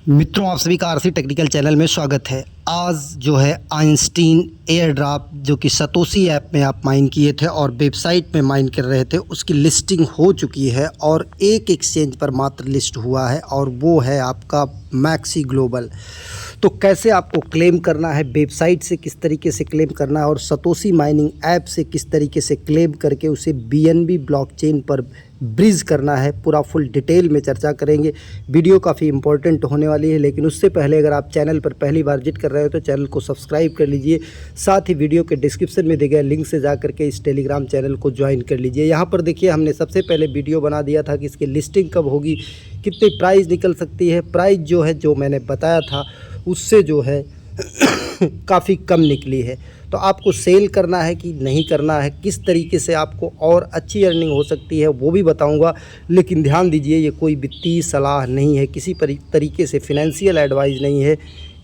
मित्रों, आप सभी का आरसी टेक्निकल चैनल में स्वागत है। आज जो है आइंस्टीन एयर ड्रॉप जो कि सतोशी ऐप में आप माइन किए थे और वेबसाइट में माइन कर रहे थे, उसकी लिस्टिंग हो चुकी है और एक एक्सचेंज पर मात्र लिस्ट हुआ है और वो है आपका मैक्सी ग्लोबल। तो कैसे आपको क्लेम करना है, वेबसाइट से किस तरीके से क्लेम करना है और सतोशी माइनिंग ऐप से किस तरीके से क्लेम करके उसे बीएनबी ब्लॉकचेन पर ब्रिज करना है, पूरा फुल डिटेल में चर्चा करेंगे। वीडियो काफ़ी इंपॉर्टेंट होने वाली है, लेकिन उससे पहले अगर आप चैनल पर पहली बार विजिट कर रहे हो तो चैनल को सब्सक्राइब कर लीजिए। साथ ही वीडियो के डिस्क्रिप्शन में दिए गए लिंक से जा करके इस टेलीग्राम चैनल को ज्वाइन कर लीजिए। यहाँ पर देखिए, हमने सबसे पहले वीडियो बना दिया था कि इसकी लिस्टिंग कब होगी, कितनी प्राइस निकल सकती है। प्राइस जो है, जो मैंने बताया था उससे जो है काफ़ी कम निकली है। तो आपको सेल करना है कि नहीं करना है, किस तरीके से आपको और अच्छी अर्निंग हो सकती है वो भी बताऊंगा। लेकिन ध्यान दीजिए, ये कोई वित्तीय सलाह नहीं है, किसी तरीके से फिनेंशियल एडवाइस नहीं है,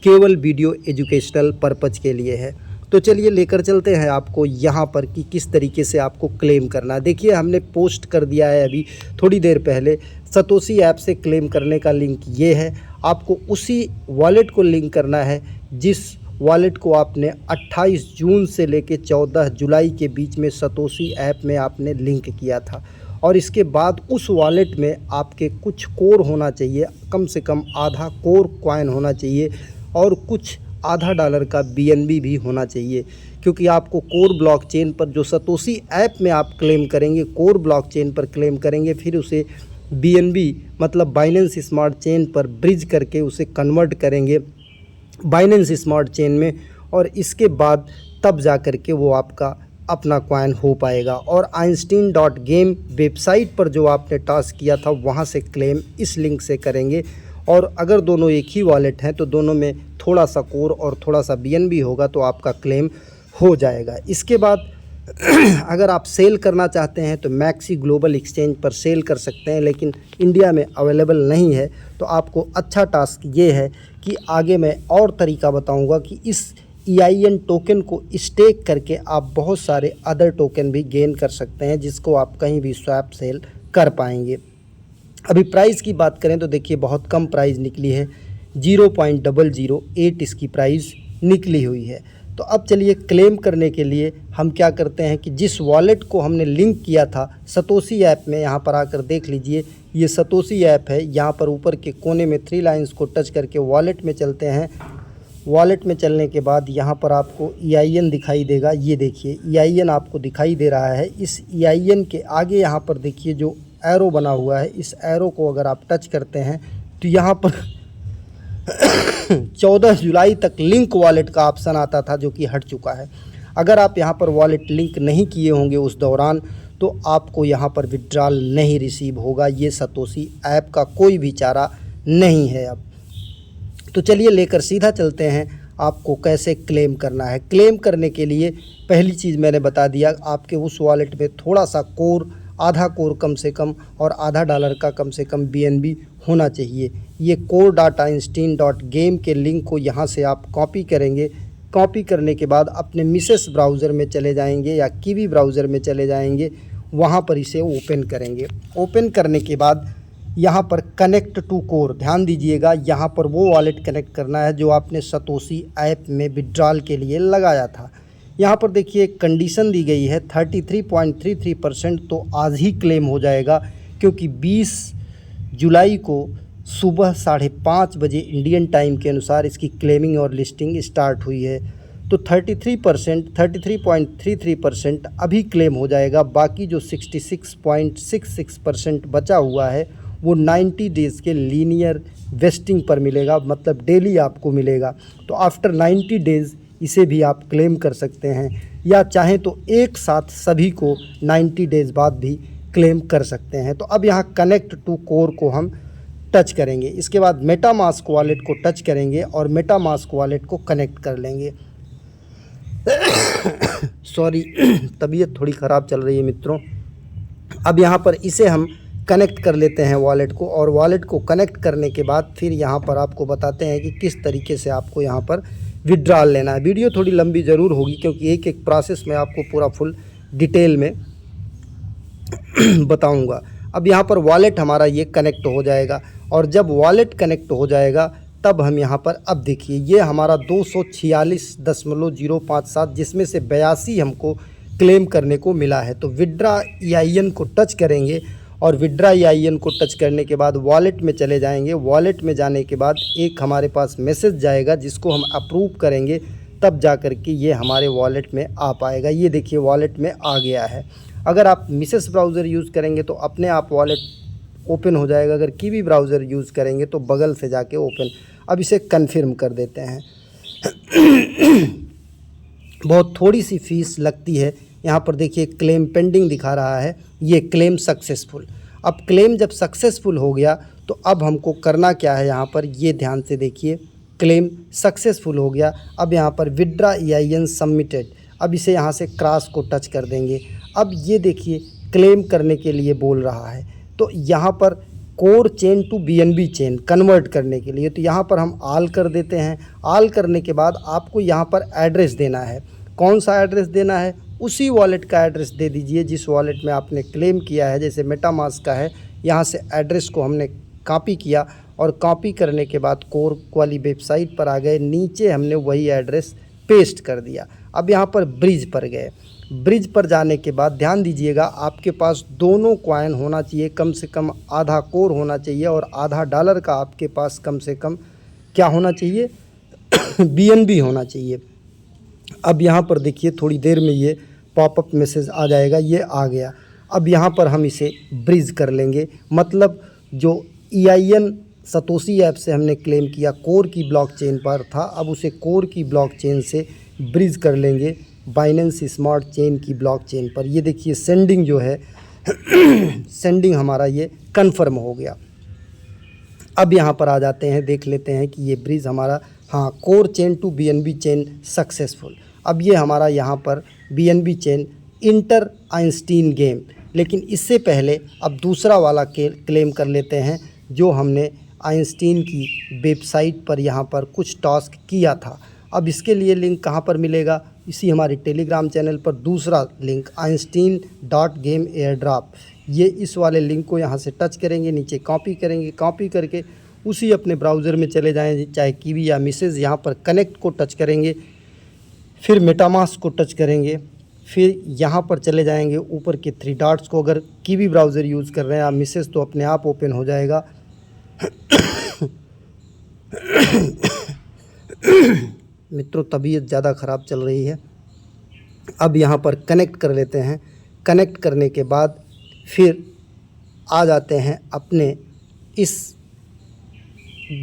केवल वीडियो एजुकेशनल पर्पज के लिए है। तो चलिए लेकर चलते हैं आपको यहाँ पर कि किस तरीके से आपको क्लेम करना है। देखिए, हमने पोस्ट कर दिया है अभी थोड़ी देर पहले। सतोशी ऐप से क्लेम करने का लिंक ये है। आपको उसी वॉलेट को लिंक करना है जिस वॉलेट को आपने 28 जून से लेके 14 जुलाई के बीच में सतोशी ऐप में आपने लिंक किया था। और इसके बाद उस वॉलेट में आपके कुछ कोर होना चाहिए, कम से कम आधा कोर कॉइन होना चाहिए और कुछ $0.5 का बीएनबी भी होना चाहिए। क्योंकि आपको कोर ब्लॉकचेन पर जो सतोशी ऐप में आप क्लेम करेंगे, कोर ब्लॉकचेन पर क्लेम करेंगे, फिर उसे बीएनबी मतलब बाइनेंस स्मार्ट चेन पर ब्रिज करके उसे कन्वर्ट करेंगे बाइनेंस स्मार्ट चेन में, और इसके बाद तब जा कर के वो आपका अपना कॉइन हो पाएगा। और einstein.game वेबसाइट पर जो आपने टास्क किया था वहाँ से क्लेम इस लिंक से करेंगे। और अगर दोनों एक ही वॉलेट हैं तो दोनों में थोड़ा सा कोर और थोड़ा सा बीएनबी होगा तो आपका क्लेम हो जाएगा। इसके बाद अगर आप सेल करना चाहते हैं तो मैक्सी ग्लोबल एक्सचेंज पर सेल कर सकते हैं, लेकिन इंडिया में अवेलेबल नहीं है। तो आपको अच्छा टास्क ये है कि आगे मैं और तरीका बताऊंगा कि इस EIN टोकन को स्टेक करके आप बहुत सारे अदर टोकन भी गेन कर सकते हैं, जिसको आप कहीं भी स्वैप सेल कर पाएंगे। अभी प्राइस की बात करें तो देखिए, बहुत कम प्राइस निकली है, 0.008 इसकी प्राइस निकली हुई है। तो अब चलिए क्लेम करने के लिए हम क्या करते हैं कि जिस वॉलेट को हमने लिंक किया था सतोशी ऐप में, यहाँ पर आकर देख लीजिए, ये सतोशी ऐप है। यहाँ पर ऊपर के कोने में 3 लाइंस को टच करके वॉलेट में चलते हैं। वॉलेट में चलने के बाद यहाँ पर आपको EIN दिखाई देगा। ये देखिए, EIN आपको दिखाई दे रहा है। इस EIN के आगे यहाँ पर देखिए जो एरो बना हुआ है, इस एरो को अगर आप टच करते हैं तो यहाँ पर 14 जुलाई तक लिंक वॉलेट का ऑप्शन आता था, जो कि हट चुका है। अगर आप यहाँ पर वॉलेट लिंक नहीं किए होंगे उस दौरान तो आपको यहाँ पर विड्रॉल नहीं रिसीव होगा। ये सतोशी ऐप का कोई भी चारा नहीं है अब। तो चलिए लेकर सीधा चलते हैं आपको कैसे क्लेम करना है। क्लेम करने के लिए पहली चीज़ मैंने बता दिया, आपके उस वॉलेट में थोड़ा सा कोर, आधा कोर कम से कम और $0.5 का कम से कम बीएनबी होना चाहिए। ये core.einstein.game के लिंक को यहाँ से आप कॉपी करेंगे। कॉपी करने के बाद अपने मिसेस ब्राउज़र में चले जाएंगे या कीवी ब्राउज़र में चले जाएंगे, वहाँ पर इसे ओपन करेंगे। ओपन करने के बाद यहाँ पर कनेक्ट टू कोर, ध्यान दीजिएगा, यहाँ पर वो वॉलेट कनेक्ट करना है जो आपने सतोशी ऐप में विड्रॉल के लिए लगाया था। यहाँ पर देखिए कंडीशन दी गई है 33.33%, तो आज ही क्लेम हो जाएगा क्योंकि 20 जुलाई को सुबह 5:30 बजे इंडियन टाइम के अनुसार इसकी क्लेमिंग और लिस्टिंग स्टार्ट हुई है। तो 33.33% अभी क्लेम हो जाएगा। बाकी जो 66.66% बचा हुआ है वो 90 डेज़ के लीनियर वेस्टिंग पर मिलेगा, मतलब डेली आपको मिलेगा। तो आफ्टर 90 डेज़ इसे भी आप क्लेम कर सकते हैं, या चाहें तो एक साथ सभी को 90 डेज़ बाद भी क्लेम कर सकते हैं। तो अब यहाँ कनेक्ट टू कोर को हम टच करेंगे। इसके बाद मेटामास्क वॉलेट को टच करेंगे और मेटामास्क वॉलेट को कनेक्ट कर लेंगे। सॉरी, तबीयत थोड़ी ख़राब चल रही है मित्रों। अब यहाँ पर इसे हम कनेक्ट कर लेते हैं वॉलेट को, और वॉलेट को कनेक्ट करने के बाद फिर यहाँ पर आपको बताते हैं कि किस तरीके से आपको यहाँ पर विड्रॉल लेना है। वीडियो थोड़ी लंबी ज़रूर होगी क्योंकि एक एक प्रोसेस में आपको पूरा फुल डिटेल में बताऊंगा। अब यहाँ पर वॉलेट हमारा ये कनेक्ट हो जाएगा, और जब वॉलेट कनेक्ट हो जाएगा तब हम यहाँ पर अब देखिए ये हमारा 246.057 जिसमें से 82 हमको क्लेम करने को मिला है। तो विड्रा EIN को टच करेंगे और विड्रा EIN को टच करने के बाद वॉलेट में चले जाएंगे। वॉलेट में जाने के बाद एक हमारे पास मैसेज जाएगा जिसको हम अप्रूव करेंगे, तब जा कर के ये हमारे वॉलेट में आ पाएगा। ये देखिए वॉलेट में आ गया है। अगर आप मिसेस ब्राउज़र यूज़ करेंगे तो अपने आप वॉलेट ओपन हो जाएगा। अगर कीवी ब्राउज़र यूज़ करेंगे तो बगल से जाके ओपन। अब इसे कन्फर्म कर देते हैं। बहुत थोड़ी सी फीस लगती है। यहाँ पर देखिए क्लेम पेंडिंग दिखा रहा है, ये क्लेम सक्सेसफुल। अब क्लेम जब सक्सेसफुल हो गया तो अब हमको करना क्या है, यहाँ पर ये ध्यान से देखिए, क्लेम सक्सेसफुल हो गया। अब यहाँ पर विड्रा EIN सबमिटेड, अब इसे यहाँ से क्रॉस को टच कर देंगे। अब ये देखिए क्लेम करने के लिए बोल रहा है, तो यहाँ पर core chain to BNB chain convert करने के लिए, तो यहाँ पर हम ऑल कर देते हैं। ऑल करने के बाद आपको यहाँ पर एड्रेस देना है। कौन सा एड्रेस देना है, उसी वॉलेट का एड्रेस दे दीजिए जिस वॉलेट में आपने क्लेम किया है। जैसे मेटामास्क का है, यहाँ से एड्रेस को हमने कॉपी किया और कॉपी करने के बाद कोर वाली वेबसाइट पर आ गए, नीचे हमने वही एड्रेस पेस्ट कर दिया। अब यहाँ पर ब्रिज पर गए। ब्रिज पर जाने के बाद ध्यान दीजिएगा आपके पास दोनों कॉइन होना चाहिए, कम से कम आधा कोर होना चाहिए और आधा डॉलर का आपके पास कम से कम क्या होना चाहिए BNB होना चाहिए। अब यहाँ पर देखिए थोड़ी देर में ये पॉपअप मैसेज आ जाएगा, ये आ गया। अब यहाँ पर हम इसे ब्रिज कर लेंगे, मतलब जो EIN सतोशी ऐप से हमने क्लेम किया कोर की ब्लॉकचेन पर था, अब उसे कोर की ब्लॉकचेन से ब्रिज कर लेंगे बाइनेंस स्मार्ट चेन की ब्लॉकचेन पर। ये देखिए सेंडिंग जो है सेंडिंग हमारा ये कन्फर्म हो गया। अब यहाँ पर आ जाते हैं, देख लेते हैं कि ये ब्रिज हमारा, हाँ, core chain to BNB chain successful. अब ये हमारा यहाँ पर BNB chain enter Einstein game, लेकिन इससे पहले अब दूसरा वाला क्लेम कर लेते हैं जो हमने आइंस्टीन की वेबसाइट पर यहाँ पर कुछ टास्क किया था। अब इसके लिए लिंक कहाँ पर मिलेगा, इसी हमारे टेलीग्राम चैनल पर दूसरा लिंक einstein.game एयरड्रॉप, ये इस वाले लिंक को यहाँ से टच करेंगे, नीचे कॉपी करेंगे, कॉपी करके उसी अपने ब्राउज़र में चले जाएँ, चाहे कीवी या मिसेज, यहाँ पर कनेक्ट को टच करेंगे, फिर मेटामास्क को टच करेंगे, फिर यहाँ पर चले जाएंगे ऊपर के 3 डॉट्स को। अगर कीवी ब्राउज़र यूज़ कर रहे हैं आप मिसेज तो अपने आप ओपन हो जाएगा। मित्रों तबीयत ज़्यादा ख़राब चल रही है। अब यहाँ पर कनेक्ट कर लेते हैं। कनेक्ट करने के बाद फिर आ जाते हैं अपने इस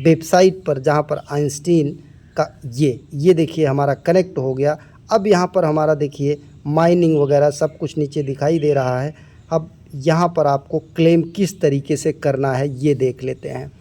वेबसाइट पर जहाँ पर आइंस्टीन का ये देखिए हमारा कनेक्ट हो गया। अब यहाँ पर हमारा देखिए माइनिंग वगैरह सब कुछ नीचे दिखाई दे रहा है। अब यहाँ पर आपको क्लेम किस तरीके से करना है ये देख लेते हैं।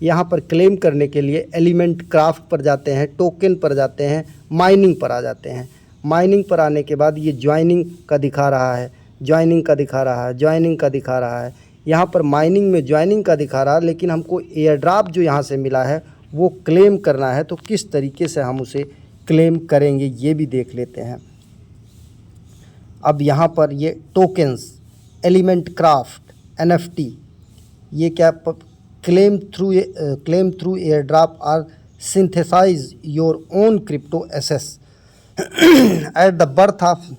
यहाँ पर क्लेम करने के लिए एलिमेंट क्राफ्ट पर जाते हैं, टोकन पर जाते हैं, माइनिंग पर आ जाते हैं। माइनिंग पर आने के बाद ये ज्वाइनिंग का दिखा रहा है, ज्वाइनिंग का दिखा रहा है, ज्वाइनिंग का दिखा रहा है। यहाँ पर माइनिंग में ज्वाइनिंग का दिखा रहा है, लेकिन हमको एयर ड्रॉप जो यहाँ से मिला है वो क्लेम करना है। तो किस तरीके से हम उसे क्लेम करेंगे ये भी देख लेते हैं। अब यहाँ पर ये टोकन्स, एलिमेंट क्राफ्ट, NFT, ये क्या, claim through air drop or synthesise your own crypto एसेस at the birth of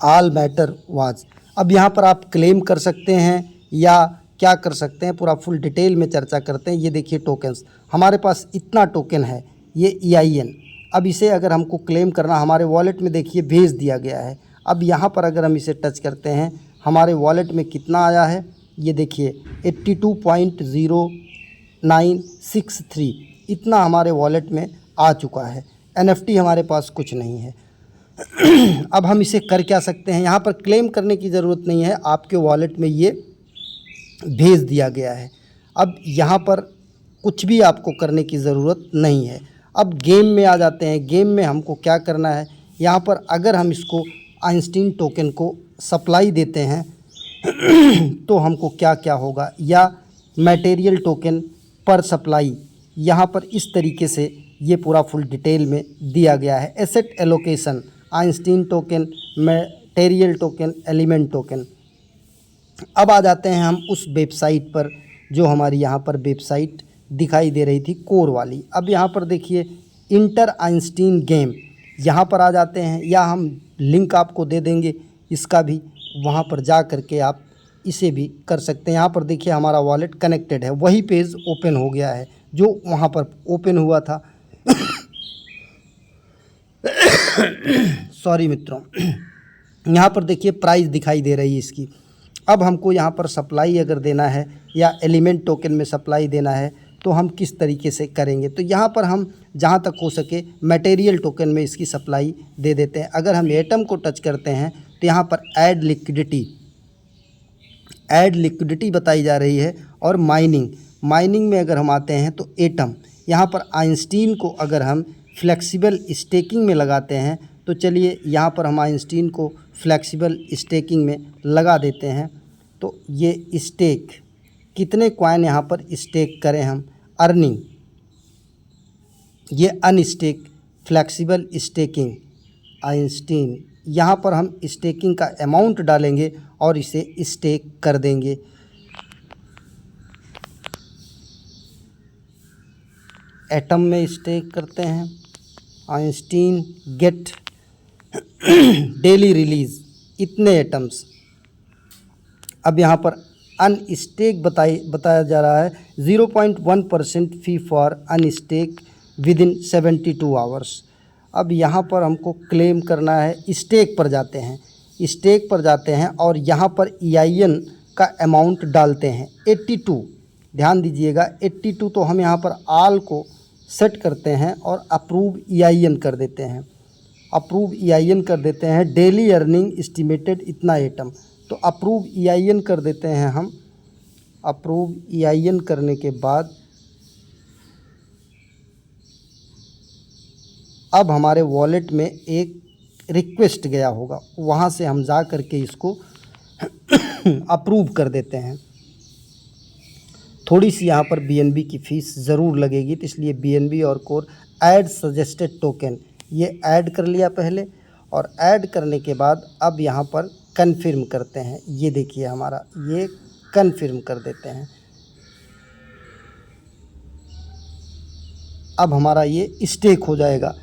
all matter was. अब यहाँ पर आप क्लेम कर सकते हैं या क्या कर सकते हैं, पूरा फुल डिटेल में चर्चा करते हैं। ये देखिए टोकन्स, हमारे पास इतना टोकन है, ये EIN। अब इसे अगर हमको क्लेम करना, हमारे वॉलेट में देखिए भेज दिया गया है। अब यहाँ पर अगर हम इसे टच करते हैं, हमारे वॉलेट में कितना आया है ये देखिए 82.0963, इतना हमारे वॉलेट में आ चुका है। NFT हमारे पास कुछ नहीं है। अब हम इसे कर क्या सकते हैं, यहाँ पर क्लेम करने की ज़रूरत नहीं है, आपके वॉलेट में ये भेज दिया गया है। अब यहाँ पर कुछ भी आपको करने की ज़रूरत नहीं है। अब गेम में आ जाते हैं। गेम में हमको क्या करना है, यहाँ पर अगर हम इसको आइंस्टीन टोकन को सप्लाई देते हैं तो हमको क्या क्या होगा, या मटेरियल टोकन पर सप्लाई, यहाँ पर इस तरीके से ये पूरा फुल डिटेल में दिया गया है। Asset allocation, Einstein token, material token, element token. अब आ जाते हैं हम उस वेबसाइट पर जो हमारी यहाँ पर वेबसाइट दिखाई दे रही थी कोर वाली। अब यहाँ पर देखिए इंटर आइंस्टीन गेम, यहाँ पर आ जाते हैं, या हम लिंक आपको दे देंगे इसका भी, वहाँ पर जा करके आप इसे भी कर सकते हैं। यहाँ पर देखिए हमारा वॉलेट कनेक्टेड है, वही पेज ओपन हो गया है जो वहाँ पर ओपन हुआ था। सॉरी मित्रों, यहाँ पर देखिए प्राइस दिखाई दे रही है इसकी। अब हमको यहाँ पर सप्लाई अगर देना है या एलिमेंट टोकन में सप्लाई देना है तो हम किस तरीके से करेंगे, तो यहाँ पर हम जहाँ तक हो सके मटेरियल टोकन में इसकी सप्लाई दे देते हैं। अगर हम एटम को टच करते हैं तो यहाँ पर ऐड लिक्विडिटी बताई जा रही है, और माइनिंग में अगर हम आते हैं तो एटम, यहाँ पर आइंस्टीन को अगर हम फ्लेक्सिबल स्टेकिंग में लगाते हैं तो चलिए यहाँ पर हम आइंस्टीन को फ्लेक्सिबल स्टेकिंग में लगा देते हैं। तो ये स्टेक कितने कॉइन यहाँ पर स्टेक करें हम, अर्निंग, ये अनस्टेक फ्लेक्सिबल स्टेकिंग आइंस्टीन, यहाँ पर हम स्टेकिंग का अमाउंट डालेंगे और इसे स्टेक कर देंगे। एटम में स्टेक करते हैं, आइंस्टीन गेट डेली रिलीज इतने एटम्स। अब यहाँ पर अनस्टेक बताया जा रहा है 0.1% fee for unstake with in 72 hours. अब यहाँ पर हमको क्लेम करना है, स्टेक पर जाते हैं और यहाँ पर EIN का अमाउंट डालते हैं 82। ध्यान दीजिएगा 82, तो हम यहाँ पर आल को सेट करते हैं और अप्रूव EIN कर देते हैं। डेली अर्निंग एस्टिमेटेड इतना एटम, तो अप्रूव EIN कर देते हैं हम। अप्रूव EIN करने के बाद अब हमारे वॉलेट में एक रिक्वेस्ट गया होगा, वहाँ से हम जा कर के इसको अप्रूव कर देते हैं। थोड़ी सी यहाँ पर BNB की फ़ीस ज़रूर लगेगी, तो इसलिए BNB और कोर ऐड सजेस्टेड टोकन ये ऐड कर लिया पहले, और ऐड करने के बाद अब यहाँ पर कन्फर्म करते हैं। ये देखिए हमारा ये कन्फर्म कर देते हैं। अब हमारा ये स्टेक हो जाएगा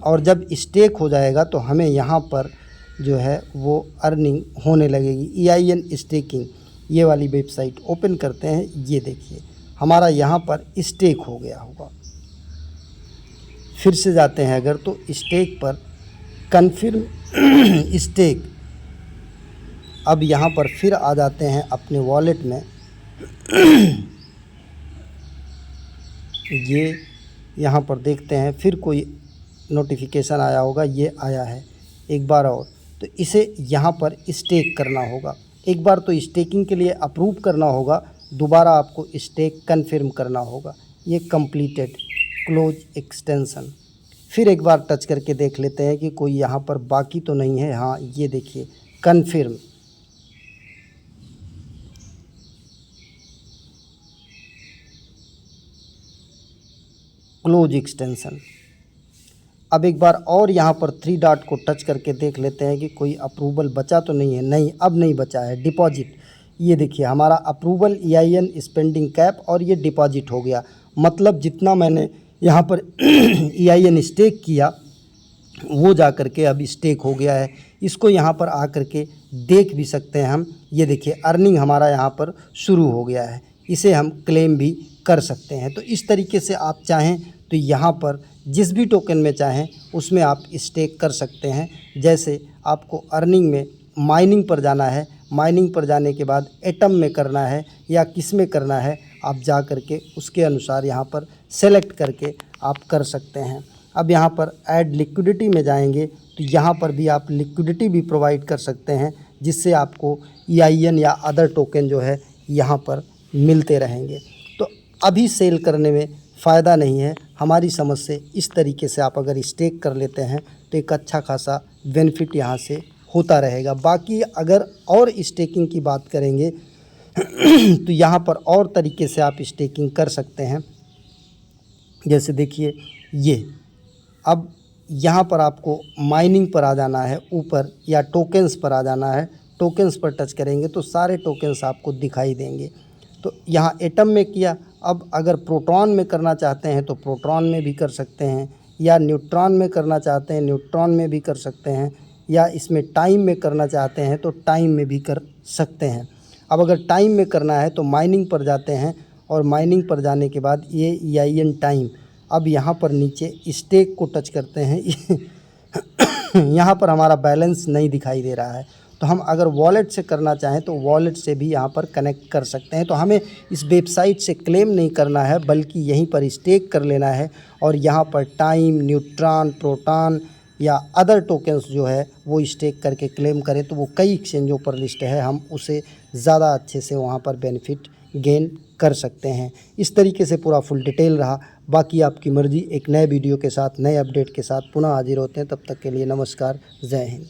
और जब स्टेक हो जाएगा तो हमें यहाँ पर जो है वो अर्निंग होने लगेगी। EIN स्टेकिंग ये वाली वेबसाइट ओपन करते हैं, ये देखिए हमारा यहाँ पर स्टेक हो गया होगा। फिर से जाते हैं अगर तो स्टेक पर कन्फर्म स्टेक। अब यहाँ पर फिर आ जाते हैं अपने वॉलेट में। ये यहाँ पर देखते हैं फिर कोई नोटिफिकेशन आया होगा, ये आया है एक बार और, तो इसे यहाँ पर स्टेक करना होगा। एक बार तो स्टेकिंग के लिए अप्रूव करना होगा, दोबारा आपको स्टेक कन्फर्म करना होगा। ये कंप्लीटेड क्लोज एक्सटेंशन। फिर एक बार टच करके देख लेते हैं कि कोई यहाँ पर बाकी तो नहीं है। हाँ ये देखिए कन्फर्म। Close extension. अब एक बार और यहाँ पर 3 डॉट को टच करके देख लेते हैं कि कोई अप्रूवल बचा तो नहीं है। नहीं, अब नहीं बचा है। डिपॉजिट, ये देखिए हमारा अप्रूवल EIN स्पेंडिंग कैप, और ये डिपॉजिट हो गया। मतलब जितना मैंने यहाँ पर EIN स्टेक किया वो जा कर के अभी स्टेक हो गया है। इसको यहाँ पर आ कर के देख भी सकते हैं हम। ये देखिए अर्निंग हमारा यहाँ पर शुरू हो गया है। इसे हम क्लेम भी कर सकते हैं। तो इस तरीके से आप चाहें तो यहाँ पर जिस भी टोकन में चाहें उसमें आप स्टेक कर सकते हैं। जैसे आपको अर्निंग में माइनिंग पर जाना है, माइनिंग पर जाने के बाद एटम में करना है या किस में करना है, आप जा कर के उसके अनुसार यहाँ पर सेलेक्ट करके आप कर सकते हैं। अब यहाँ पर ऐड लिक्विडिटी में जाएंगे तो यहाँ पर भी आप लिक्विडिटी भी प्रोवाइड कर सकते हैं, जिससे आपको EIN या अदर टोकन जो है यहाँ पर मिलते रहेंगे। तो अभी सेल करने में फ़ायदा नहीं है। हमारी समझ से इस तरीके से आप अगर स्टेक कर लेते हैं तो एक अच्छा खासा बेनिफिट यहाँ से होता रहेगा। बाकी अगर और स्टेकिंग की बात करेंगे तो यहाँ पर और तरीके से आप स्टेकिंग कर सकते हैं। जैसे देखिए ये, अब यहाँ पर आपको माइनिंग पर आ जाना है ऊपर, या टोकन्स पर आ जाना है। टोकन्स पर टच करेंगे तो सारे टोकन्स आपको दिखाई देंगे। तो यहाँ एटम में किया, अब अगर प्रोटॉन में करना चाहते हैं तो प्रोटॉन में भी कर सकते हैं, या न्यूट्रॉन में करना चाहते हैं न्यूट्रॉन में भी कर सकते हैं, या इसमें टाइम में करना चाहते हैं तो टाइम में भी कर सकते हैं। अब अगर टाइम में करना है तो माइनिंग पर जाते हैं, और माइनिंग पर जाने के बाद ये EIN टाइम, अब यहाँ पर नीचे स्टेक को टच करते हैं यहाँ पर हमारा बैलेंस नहीं दिखाई दे रहा है, तो हम अगर वॉलेट से करना चाहें तो वॉलेट से भी यहाँ पर कनेक्ट कर सकते हैं। तो हमें इस वेबसाइट से क्लेम नहीं करना है, बल्कि यहीं पर स्टेक कर लेना है, और यहाँ पर टाइम, न्यूट्रॉन, प्रोटॉन या अदर टोकन्स जो है वो स्टेक करके क्लेम करें तो वो कई एक्सचेंजों पर लिस्ट है, हम उसे ज़्यादा अच्छे से वहाँ पर बेनिफिट गेन कर सकते हैं। इस तरीके से पूरा फुल डिटेल रहा। बाकी आपकी मर्ज़ी। एक नए वीडियो के साथ, नए अपडेट के साथ पुनः हाजिर होते हैं। तब तक के लिए नमस्कार, जय हिंद।